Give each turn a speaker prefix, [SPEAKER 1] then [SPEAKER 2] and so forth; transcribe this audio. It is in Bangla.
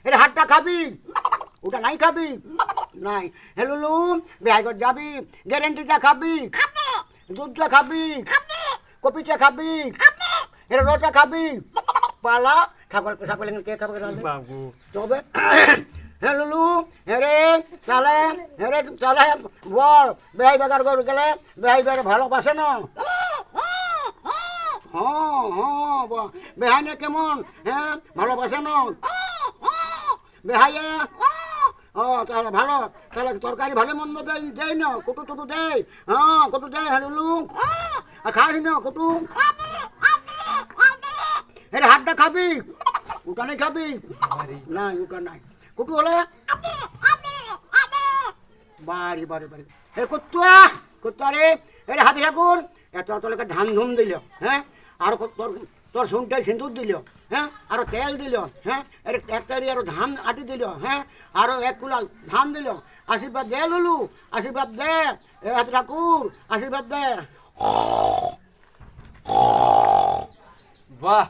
[SPEAKER 1] এর হাতটা খাবি ওটা নাই খাবি নাই হেলুলু বেহাই করে যাবি গ্যারেন্টিটা খাবি দুধটা খাবি কপিটা খাবি এর রোটা খাবি পালা ছাগল ছাগল কে খাবে
[SPEAKER 2] বাবু
[SPEAKER 1] তবে হেলুলু হেরে চালে বল বেহাই বেকার করে গেলে বেহাই বেড়ে ভালোবাসে না হ্যাঁ হ্যাঁ বেহাইনে কেমন হ্যাঁ ভালোবাসে না বেহাইয়া ও তাহলে ভালো তাহলে তরকারি ভালো মন্দ দেয় না কটু টুটু দেয় হ্যাঁ কটু দেয় হেলুলু আর খাস না কটু এর হাতটা খাবি ওটা নেই খাবি নাই ওটা নাই কটু হলে বাড়ি বাড়ি বাড়ি এ কুত্তা রে এর হাতি ঠাকুর এত তোকে ধান ধুম দিল হ্যাঁ আর তোর শুনটাই সিঁদুর দিল হ্যাঁ আরো তেল দিল হ্যাঁ এর এক তারি আরো ধান আটি দিল হ্যাঁ আরো এক কুলা ধান দিল আশীর্বাদ দে লুলু আশীর্বাদ দে এ হাতি ঠাকুর আশীর্বাদ দে
[SPEAKER 2] বাহ